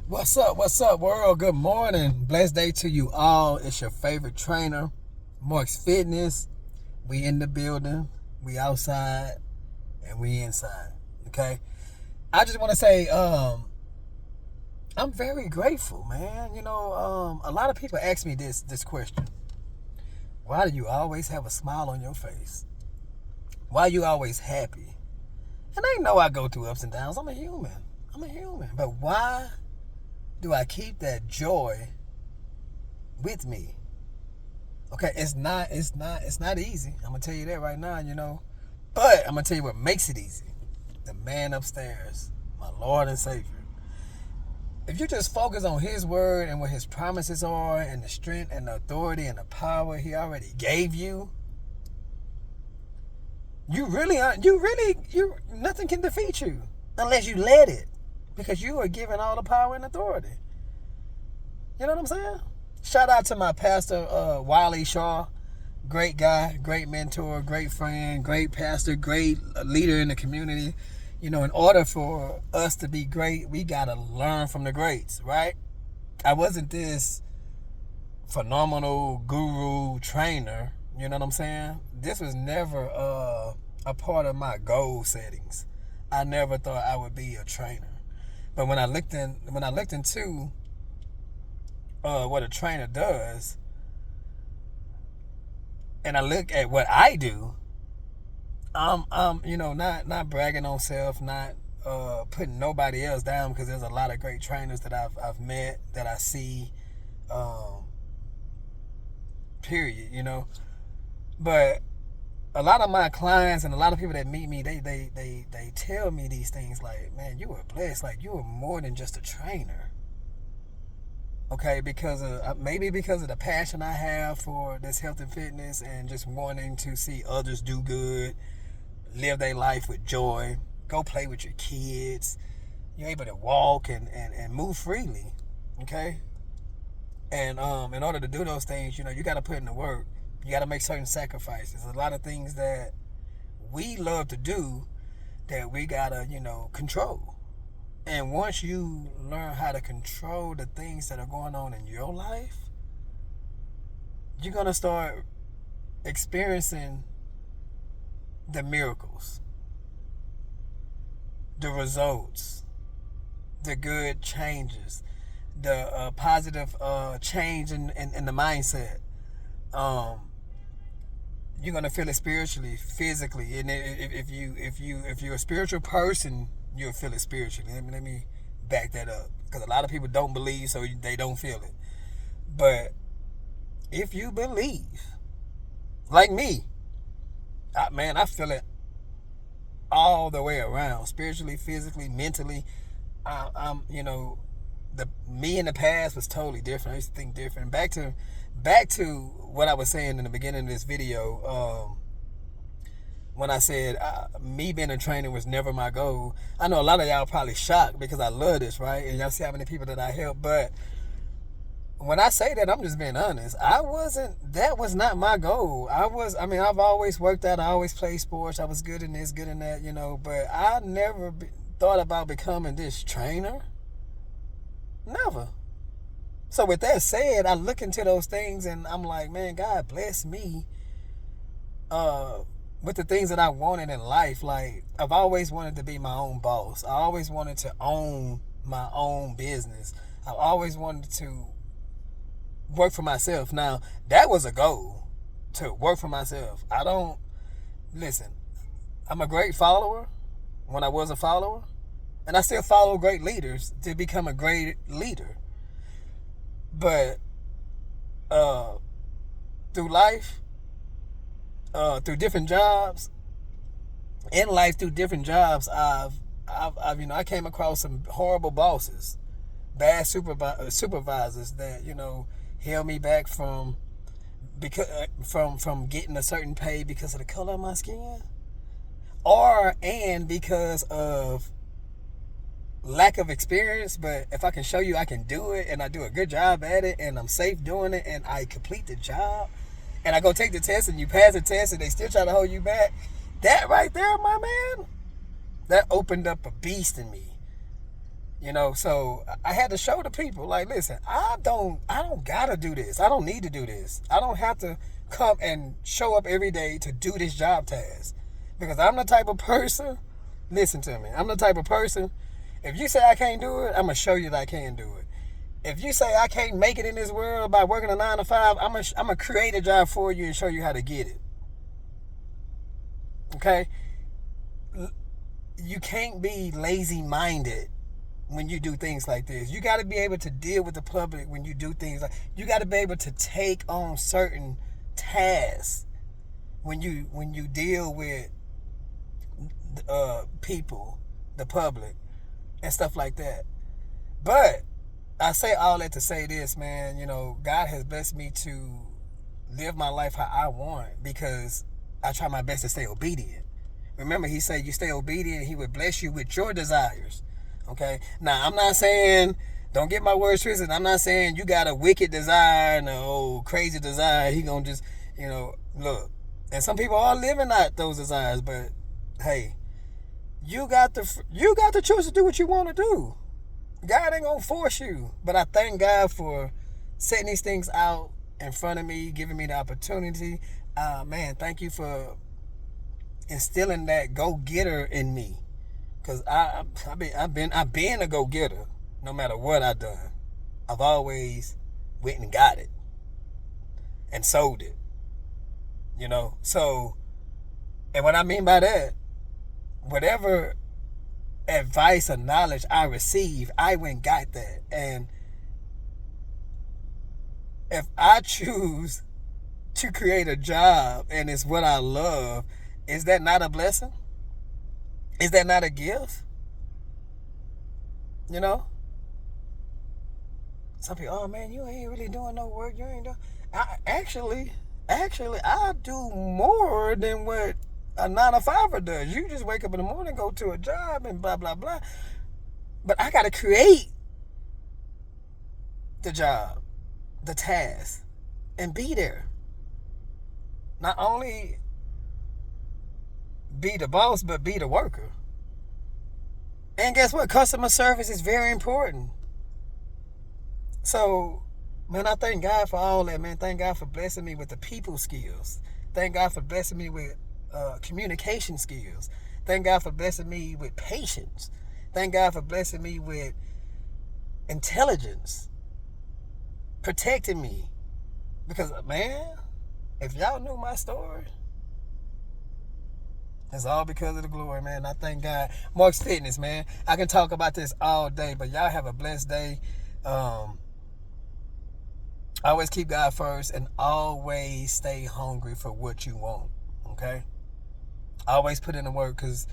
What's up, world? Good morning. Blessed day to you all. It's your favorite trainer, Marks Fitness. We in the building, we outside, and we inside. Okay. I just want to say, I'm very grateful, man. A lot of people ask me this question. Why do you always have a smile on your face? Why are you always happy? And they know I go through ups and downs. I'm a human. But why do I keep that joy with me? Okay, it's not easy. I'm gonna tell you that right now. But I'm gonna tell you what makes it easy. The man upstairs, my Lord and Savior. If you just focus on His word and what His promises are, and the strength and the authority and the power He already gave you, you nothing can defeat you unless you let it, because you are given all the power and authority. You know what I'm saying? Shout out to my pastor, Wiley Shaw. Great guy, great mentor, great friend, great pastor, great leader in the community. In order for us to be great, we got to learn from the greats, right? I wasn't this phenomenal guru trainer. You know what I'm saying? This was never a part of my goal settings. I never thought I would be a trainer. But when I looked into what a trainer does, and I look at what I do, I'm not bragging on self, not putting nobody else down, because there's a lot of great trainers that I've met, that I see, period. But a lot of my clients and a lot of people that meet me, they tell me these things like, man, you were blessed, like you were more than just a trainer. Okay, maybe because of the passion I have for this health and fitness, and just wanting to see others do good, live their life with joy, go play with your kids. You're able to walk and move freely. Okay? And in order to do those things, you got to put in the work. You got to make certain sacrifices. A lot of things that we love to do that we got to, control. And once you learn how to control the things that are going on in your life, you're going to start experiencing the miracles, the results, the good changes, the positive change in the mindset. You're gonna feel it spiritually, physically, and if you're a spiritual person, you'll feel it spiritually. Let me back that up, because a lot of people don't believe, so they don't feel it. But if you believe, like me, I feel it all the way around, spiritually, physically, mentally. I'm the me in the past was totally different. I used to think different. Back to what I was saying in the beginning of this video. When I said me being a trainer was never my goal. I know a lot of y'all probably shocked, because I love this, right? And y'all see how many people that I help. But when I say that, I'm just being honest. That was not my goal. I've always worked out. I always played sports. I was good in this, good in that, but I never thought about becoming this trainer. Never. So with that said, I look into those things and I'm like, man, God bless me with the things that I wanted in life. Like, I've always wanted to be my own boss. I always wanted to own my own business. I always wanted to work for myself. Now, that was a goal, to work for myself. Listen, I'm a great follower when I was a follower, and I still follow great leaders to become a great leader. But through life, through different jobs, in life, through different jobs, I came across some horrible bosses, bad supervisors that held me back from getting a certain pay because of the color of my skin, and because of lack of experience. But if I can show you I can do it, and I do a good job at it, and I'm safe doing it, and I complete the job, and I go take the test and you pass the test and they still try to hold you back, that right there, my man, that opened up a beast in me. You know, so I had to show the people, like, listen, I don't gotta do this. I don't need to do this. I don't have to come and show up every day to do this job task. Because I'm the type of person, listen to me, I'm the type of person, if you say I can't do it, I'm gonna show you that I can do it. If you say I can't make it in this world by working a 9 to 5, I'm gonna create a job for you and show you how to get it. Okay? You can't be lazy minded when you do things like this. You got to be able to deal with the public when you do things like, you got to be able to take on certain tasks when you deal with people, the public, and stuff like that. But I say all that to say this, man. You know, God has blessed me to live my life how I want because I try my best to stay obedient. Remember, he said you stay obedient, he would bless you with your desires. Okay? Now, I'm not saying, don't get my words twisted, I'm not saying you got a wicked desire and a crazy desire. He gonna just, look. And some people are living out those desires, but hey, you got the choice to do what you want to do. God ain't gonna force you. But I thank God for setting these things out in front of me, giving me the opportunity. Man, thank you for instilling that go-getter in me. Cause I've been a go-getter. No matter what I've done, I've always went and got it and sold it. So, and what I mean by that, whatever advice or knowledge I received, I went and got that. And if I choose to create a job and it's what I love, is that not a blessing? Is that not a gift? You know? Some people, oh man, you ain't really doing no work. You ain't doing. Actually, I do more than what a 9 to 5 does. You just wake up in the morning, go to a job, and blah blah blah. But I gotta create the job, the task, and be there. Not only be the boss, but be the worker. And guess what? Customer service is very important. So, man, I thank God for all that, man. Thank God for blessing me with the people skills. Thank God for blessing me with communication skills. Thank God for blessing me with patience. Thank God for blessing me with intelligence, protecting me. Because, man, if y'all knew my story, it's all because of the glory, man. I thank God. Mark's Fitness, man. I can talk about this all day, but y'all have a blessed day. Always keep God first and always stay hungry for what you want, okay? Always put in the work, because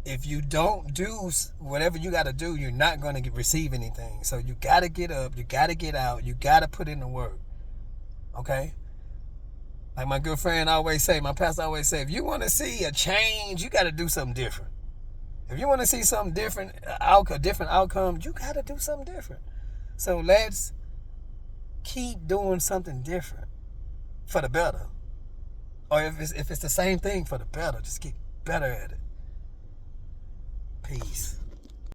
if you don't do whatever you got to do, you're not going to receive anything. So you got to get up, you got to get out, you got to put in the work, okay? Like my good friend always say, my pastor always say, if you want to see a change, you got to do something different. If you want to see something different, a different outcome, you got to do something different. So let's keep doing something different for the better. Or if it's the same thing, for the better, just get better at it. Peace.